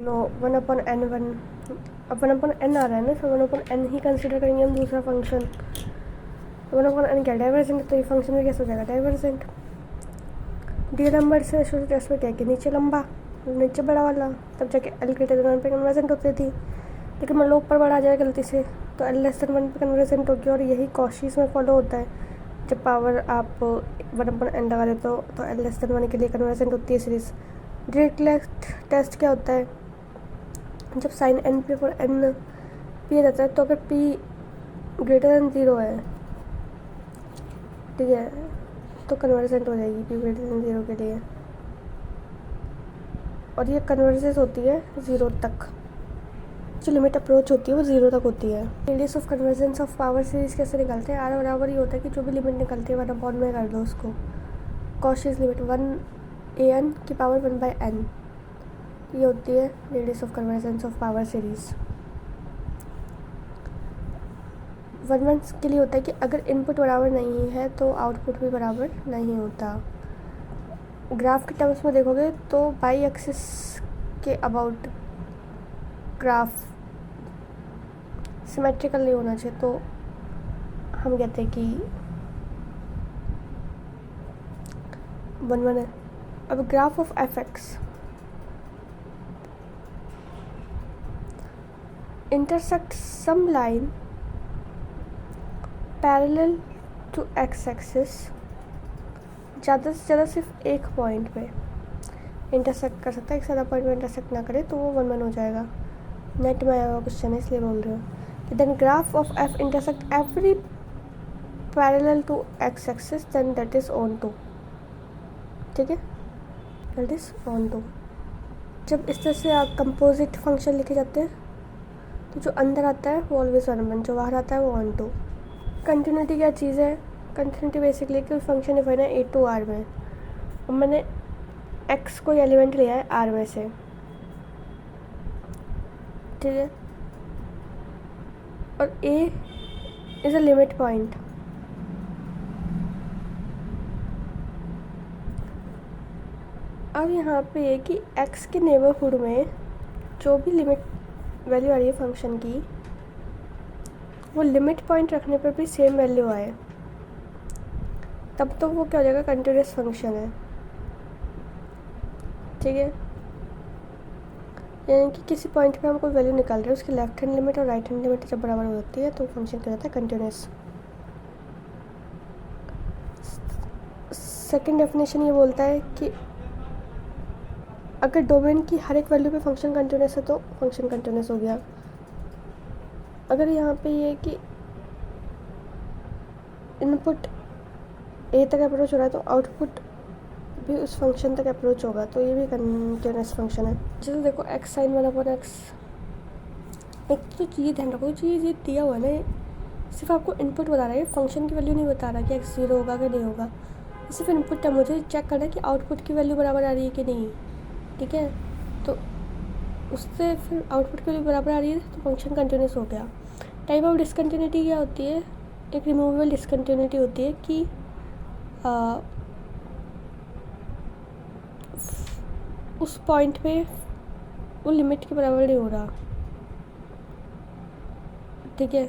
No 1/n1, अब 1/n आ रहा है ना, तो 1/n ही कंसिडर करेंगे हम दूसरा फंक्शन। 1/n क्या डाइवर्जेंट, तो ये फंक्शन में कैसे हो जाएगा डाइवर्जेंट। डी नंबर से टेस्ट में क्या कि नीचे लंबा नीचे बड़ा वाला, तब जाके एल ग्रेटर देन 1 पे कन्वर्जेंट होती थी, लेकिन मान लो ऊपर बड़ा आ जाए गलती से तो एल लेस देन 1 पे कन्वर्जेंट होगी। और यही कॉशीज में फॉलो होता है, जब पावर आप 1/n लगा देते हो तो एल लेस देन 1 के लिए कन्वर्जेंट होती है सीरीज। डायरेक्ट टेस्ट क्या होता है, जब साइन एन पे फॉर एन पी आ जाता है तो अगर पी ग्रेटर देन 0 है, ठीक है, तो कन्वर्जेंट हो जाएगी पी ग्रेटर देन 0 के लिए। और ये कन्वर्जेंस होती है 0 तक, जो लिमिट अप्रोच होती है वो 0 तक होती है। Radius of convergence of power series कैसे निकालते हैं, आर बराबर ही होता है कि जो भी लिमिट निकलती है 1/n में कर दो उसको। कॉशीज लिमिट 1an की पावर 1/n, ये होती है radius of convergence of power series. 1/1 के लिए होता है कि अगर इनपुट बराबर नहीं है तो आउटपुट भी बराबर नहीं होता। ग्राफ के टर्म्स में देखोगे तो बाई एक्सिस के अबाउट ग्राफ सिमेट्रिकल नहीं होना चाहिए, तो हम कहते हैं कि 1/1 है। अब graph of F X intersect some line parallel to X axis, ज़्यादा से ज़्यादा सिर्फ एक पॉइंट पे इंटरसेक्ट कर सकता है, एक ज़्यादा पॉइंट पे इंटरसेक्ट ना करे तो वो 1/1 हो जाएगा। नेट में आया हुआ क्वेश्चन है इसलिए बोल रही हूँ कि then graph of F intersect every parallel to X axis then that is onto, ठीक है, दैट इज़ ऑन टू। जब इस तरह से आप कंपोजिट फंक्शन लिखे जाते हैं तो जो अंदर आता है वो ऑलवेज 1/1, जो बाहर आता है वो ऑन टू। कंटिन्यूटी क्या चीज़ है, कंटिन्यूटी बेसिकली कि फंक्शन डिफाइन है ए टू आर में, और मैंने एक्स कोई एलिमेंट लिया है आर में से, ठीक है, और A is a limit point. अब यहाँ पे ये कि एक्स के नेबरहुड में जो भी लिमिट वैल्यू आ रही है फंक्शन की, वो लिमिट पॉइंट रखने पर भी सेम वैल्यू आए, तब तो वो क्या हो जाएगा कंटिन्यूस फंक्शन है, ठीक है। यानी कि किसी पॉइंट पे हम कोई वैल्यू निकाल रहे हैं, उसकी लेफ्ट हैंड लिमिट और राइट हैंड लिमिट जब बराबर होती है तो फंक्शन क्या होता है कंटिन्यूस। सेकंड डेफिनेशन ये बोलता है कि अगर डोमेन की हर एक वैल्यू पे फंक्शन कंटिन्यूस है तो फंक्शन कंटिन्यूस हो गया। अगर यहाँ पे ये कि इनपुट ए तक अप्रोच हो रहा है तो आउटपुट भी उस फंक्शन तक अप्रोच होगा, तो ये भी कंटिन्यूस फंक्शन है। जैसे देखो एक्स साइन 1/x, एक तो चीज़ ध्यान रखो, चीज़ ये दिया हुआ है ना, सिर्फ आपको इनपुट बता रहा है, फंक्शन की वैल्यू नहीं बता रहा कि x 0 होगा कि नहीं होगा, सिर्फ इनपुट है, मुझे चेक करना है कि आउटपुट की वैल्यू बराबर आ रही है कि नहीं, ठीक है। तो उससे फिर आउटपुट की वैल्यू बराबर आ रही है तो फंक्शन कंटिन्यूस हो गया। टाइप ऑफ डिसकंटिन्यूटी क्या होती है, एक रिमूवेबल डिसकंटिन्यूटी होती है कि उस पॉइंट पे वो लिमिट के बराबर नहीं हो रहा, ठीक है,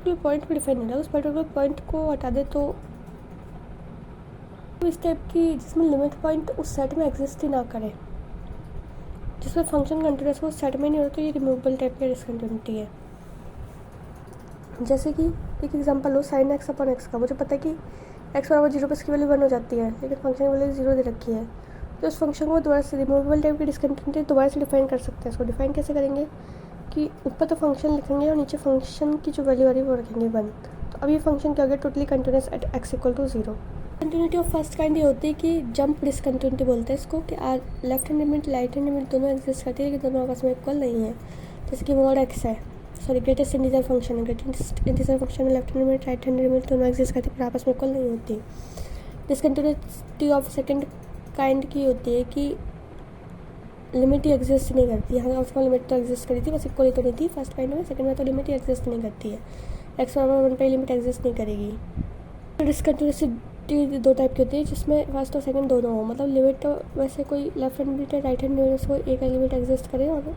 पॉइंट पे डिफाइन नहीं रहा, उस पर्टिकुलर पॉइंट को हटा दे तो इस टाइप की जिसमें लिमिट पॉइंट उस सेट में एग्जिस्ट ही ना करे, जिसमें फंक्शन कंटिन्यूस वो सेट में नहीं होता, तो ये रिमूवेबल टाइप की डिसकंटिन्यूटी है। जैसे कि एक एग्जांपल लो साइन एक्स अपॉन एक्स का, मुझे पता है कि एक्स बराबर 0 पर इसकी वैल्यू 1 हो जाती है, लेकिन फंक्शन की वैल्यू 0 दे रखी है, तो उस फंक्शन को दोबारा से रिमूवेबल टाइप की डिसकंटिन्यूटी दोबारा से डिफाइन कर सकते हैं। इसको डिफाइन कैसे करेंगे कि ऊपर तो फंक्शन लिखेंगे और नीचे फंक्शन की जो वैल्यू आ रही है वो रखेंगे 1, तो अब ये फंक्शन क्या हो गया totally continuous at X equal to 0। Continuity of first kind ये होती है कि जंप डिसकंटिन्यूटी बोलते हैं इसको, कि left hand limit right hand limit दोनों एग्जिस्ट करती है लेकिन दोनों आपस में इक्वल नहीं है। जैसे कि मॉड एक्स है, सॉरी ग्रेटेस्ट इंटीजर फंक्शन है, ग्रेटेस्ट इंटीजर फंक्शन में left hand limit right hand limit दोनों एग्जिस्ट करती है पर आपस में इक्वल नहीं होती। डिसकंटिन्यूटी ऑफ सेकंड काइंड की होती है कि लिमिट ही एग्जिस्ट नहीं करती, यहाँ उसमें लिमिट तो एग्जिस्ट करी थी बस इक्वल ही तो नहीं थी फर्स्ट काइंड में, सेकंड में तो लिमिट ही एग्जिस्ट नहीं करती है, एक्स बराबर 1 पे लिमिट एग्जिस्ट नहीं करेगी। दो टाइप की होती है, जिसमें फर्स्ट और सेकंड दोनों हो, मतलब लिमिट वैसे कोई लेफ्ट हैंड लिमिट या राइट हैंड लिमिट को एक लिमिट एग्जिस्ट करे और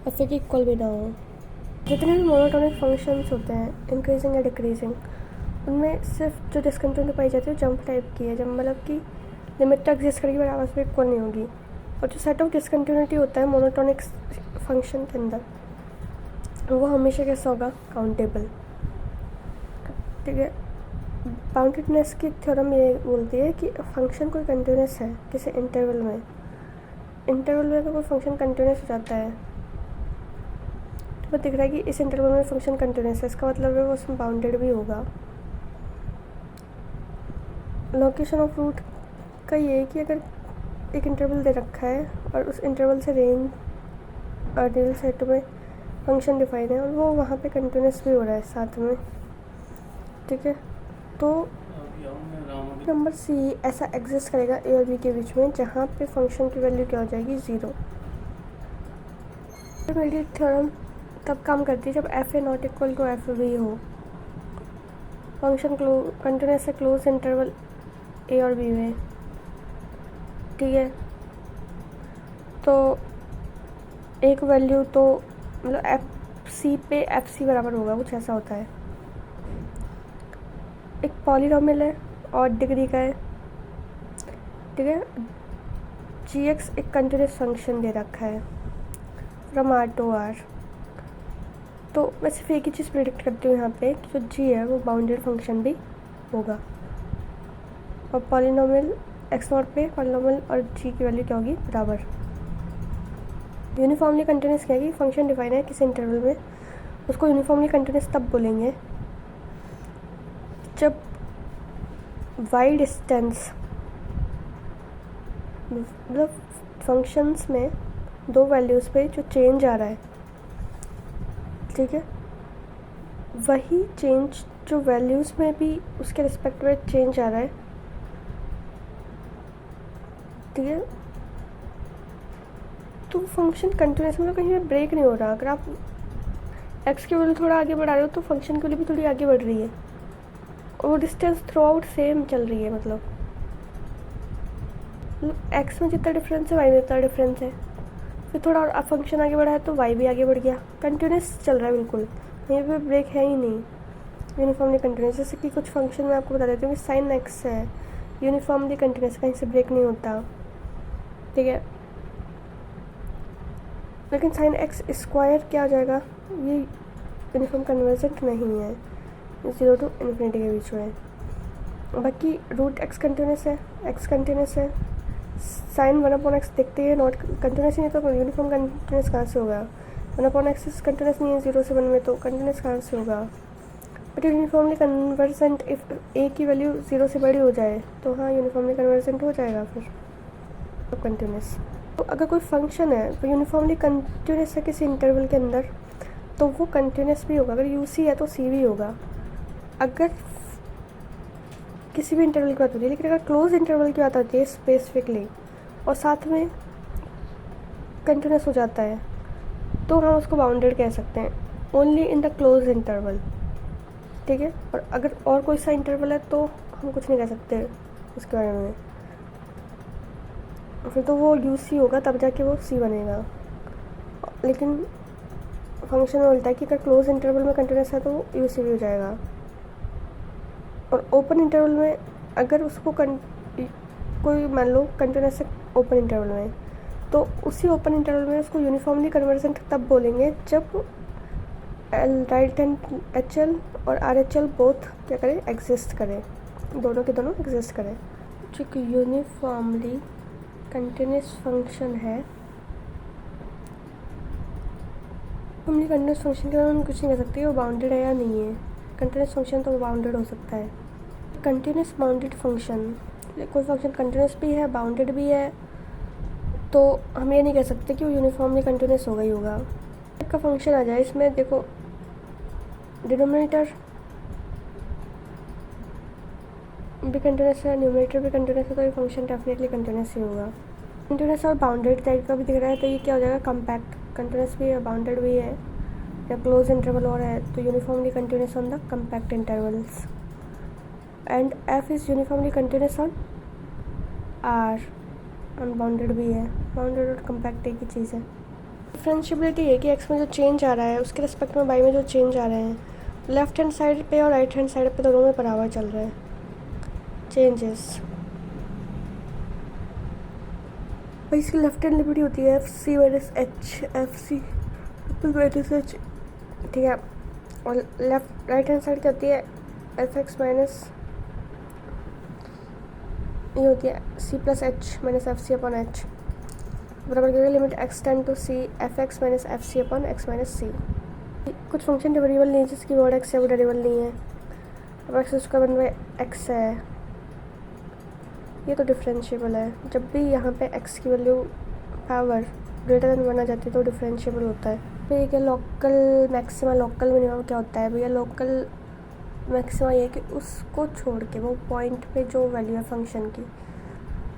एफ के इक्वल भी ना हो। जितने भी मोनोटोनिक फंक्शंस होते हैं इंक्रीजिंग या डिक्रीजिंग, उनमें सिर्फ जो डिस्कंटिन्यूटी पाई जाती है वो जंप टाइप की है, जब मतलब कि लिमिट तो एग्जिस्ट करेगी पर आपस में इक्वल नहीं होगी। और जो सेट ऑफ डिस्कंटिन्यूटी होता है मोनोटोनिक फंक्शन के अंदर, वो हमेशा कैसा होगा, काउंटेबल। ठीक है, बाउंडेडनेस की थ्योरम ये बोलती है कि फंक्शन कोई कंटिन्यूस है किसी इंटरवल में अगर कोई फंक्शन कंटिन्यूस हो जाता है तो दिख रहा है कि इस इंटरवल में फंक्शन कंटिन्यूस है, इसका मतलब है वो उसमें बाउंडेड भी होगा। लोकेशन ऑफ रूट का ये है कि अगर एक इंटरवल दे रखा है और उस इंटरवल से रेंज आर्डिनल सेट में फंक्शन डिफाइन है और वो वहाँ पे कंटिन्यूस भी हो रहा है साथ में। ठीक है, तो नंबर सी ऐसा एग्जिस्ट करेगा ए और बी के बीच में जहाँ पे फंक्शन की वैल्यू क्या हो जाएगी, 0। मेरी थ्योरम तब काम करती है जब F A not equal to F B हो, फंक्शन कंटिन्यूस है क्लोज इंटरवल ए और बी में। ठीक है, तो एक वैल्यू तो मतलब एफ सी पे एफ सी बराबर होगा, कुछ ऐसा होता है। एक पॉलीनॉमियल है और डिग्री का है। ठीक है, जी एक्स एक कंटिन्यूस फंक्शन दे रखा है फ्रॉम आर टू आर। तो मैं सिर्फ एक ही चीज़ प्रिडिक्ट करती हूँ यहाँ पे कि जो जी है वो बाउंडेड फंक्शन भी होगा और पॉलीनॉमियल एक्स नॉट पे पॉलीनॉमियल और जी की वैल्यू क्या होगी, बराबर। यूनिफॉर्मली कंटिन्यूस क्या है कि फंक्शन डिफाइन है किसी इंटरवल में, उसको यूनिफॉर्मली कंटिन्यूस तब बोलेंगे जब वाई डिस्टेंस, मतलब फंक्शंस में दो वैल्यूज़ पे जो चेंज आ रहा है, ठीक है, वही चेंज जो वैल्यूज़ में भी उसके रिस्पेक्ट में चेंज आ रहा है। ठीक है, तो फंक्शन कंटिन्यूस मतलब कहीं भी ब्रेक नहीं हो रहा। अगर आप एक्स की वैल्यू थोड़ा आगे बढ़ा रहे हो तो फंक्शन की वैल्यू भी थोड़ी आगे बढ़ रही है और वो डिस्टेंस थ्रू आउट सेम चल रही है। मतलब एक्स में जितना डिफरेंस है वाई में उतना डिफरेंस है, फिर थोड़ा और फंक्शन आगे बढ़ा है तो वाई भी आगे बढ़ गया, कंटिन्यूस चल रहा है बिल्कुल, कहीं पे ब्रेक है ही नहीं, यूनिफॉर्मली कंटिन्यूस। जैसे कि कुछ फंक्शन मैं आपको बता देती हूँ कि साइन एक्स है यूनिफॉर्मली कंटिन्यूस, कहीं से ब्रेक नहीं होता। ठीक है, लेकिन साइन एक्स स्क्वायर क्या हो जाएगा, ये यूनिफॉर्म कन्वर्जेंट नहीं है, 0 to इन्फिनिटी के बीच में। बाकी रूट एक्स कंटिन्यूस है, एक्स कंटिन्यूस है, साइन 1/x देखते हैं नॉट कंटिन्यूस ही नहीं तो यूनिफॉर्म कंटिन्यूस कहाँ से होगा, 1/x कंटिन्यूस नहीं है 0 से 1 में, तो कंटिन्यूस कहाँ से होगा। बट यूनिफॉर्मली कन्वर्जेंट इफ ए की वैल्यू 0 से बड़ी हो जाए तो हाँ यूनिफॉर्मली कन्वर्जेंट हो जाएगा फिर कंटिन्यूस। तो अगर कोई फंक्शन है तो यूनिफॉर्मली कंटिन्यूस है किसी इंटरवल के अंदर तो वो कंटिन्यूस भी होगा, अगर यू सी है तो सी भी होगा, अगर किसी भी इंटरवल की बात होती है। लेकिन अगर क्लोज इंटरवल की बात होती है स्पेसिफिकली और साथ में कंटिन्यूस हो जाता है तो हम उसको बाउंडेड कह सकते हैं, only in the close interval. ठीक है, और अगर और कोई सा इंटरवल है तो हम कुछ नहीं कह सकते उसके बारे में, फिर तो वो यू सी होगा तब जाके वो सी बनेगा। लेकिन फंक्शन में उल्टा है कि अगर क्लोज इंटरवल में कंटिन्यूस है तो वो यू सी भी हो जाएगा, और ओपन इंटरवल में अगर उसको कोई मान लो कंटिन्यूस है ओपन इंटरवल में, तो उसी ओपन इंटरवल में उसको यूनिफॉर्मली कन्वर्जेंट तब बोलेंगे जब राइट हैंड एच एल और आर एच एल बोथ क्या करें, एग्जिस्ट करें, दोनों के दोनों एग्जिस्ट करें। जो कि यूनिफॉर्मली कंटिन्यूस फंक्शन है, हम कंटिन्यूस फंक्शन के बारे में कुछ नहीं कह सकते वो बाउंडेड है या नहीं है। कंटिन्यूस फंक्शन तो बाउंडेड हो सकता है। कंटिन्यूस बाउंडेड फंक्शन, कोई फंक्शन कंटिन्यूस भी है बाउंडेड भी है तो हम ये नहीं कह सकते कि वो यूनिफॉर्मली कंटिन्यूस होगा ही होगा। का फंक्शन आ जाए इसमें देखो, डिनोमिनेटर भी कंटिन्यूस है न्यूमरेटर भी कंटिन्यूस है तो ये फंक्शन डेफिनेटली कंटिन्यूस ही होगा। कंटिन्यूस और बाउंडेड टाइप का भी दिख रहा है तो ये क्या हो जाएगा, कम्पैक्ट, कंटिन्यूस भी है बाउंडेड भी है, या क्लोज इंटरवल और है तो uniformly continuous on the compact intervals. And F is uniformly continuous on R, unbounded भी है, बाउंडेड और कम्पैक्ट एक ही चीज़ है। डिफ्रेंशिएबिलिटी है कि एक्स में जो चेंज आ रहा है उसके रिस्पेक्ट में वाई में जो चेंज आ रहे हैं लेफ्ट हैंड साइड पे और राइट हैंड साइड पे दोनों में बराबर चल रहे हैं चेंजेस। इसकी लेफ्ट हैंड लिमिट होती है F C minus H, F C minus H, ठीक है। और लेफ्ट राइट हैंड साइड की होती है एफ एक्स माइनस, ये होती है C plus H minus F C upon H बराबर करेगा limit X tend to C F X minus F C upon X minus C. कुछ फंक्शन वेरिएबल नहीं है जिसकी वर्ड एक्स है वो वेरिएबल नहीं है। अब x square one by x है, ये तो डिफरेंशिएबल है। जब भी यहाँ पे एक्स की वैल्यू पावर ग्रेटर देन 1 आ जाती है तो डिफरेंशिएबल होता है। फिर क्या लोकल मैक्सिमा लोकल मिनिमम क्या होता है भैया? लोकल मैक्सिमा ये है कि उसको छोड़ के वो पॉइंट पे जो वैल्यू है फंक्शन की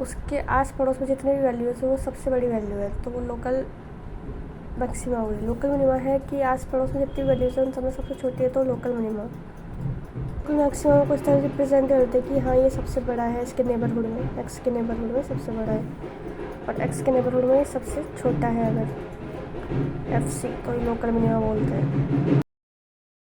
उसके आस पड़ोस में जितने भी वैल्यू है वो सबसे बड़ी वैल्यू है, तो वो लोकल मैक्सिमा हुई। लोकल मिनिमा है कि आस पड़ोस में जितनी वैल्यूज है उन सब में सबसे छोटी है तो लोकल मिनिमा। लोकल मैक्सिमा को इस तरह रिप्रेजेंट करते हैं कि हाँ ये सबसे बड़ा है इसके नेबरहुड में, एक्स के नेबरहुड में सबसे बड़ा है और एक्स के नेबरहुड में सबसे छोटा है अगर एफ सी, तो ये लोकल मिनिमा बोलते हैं।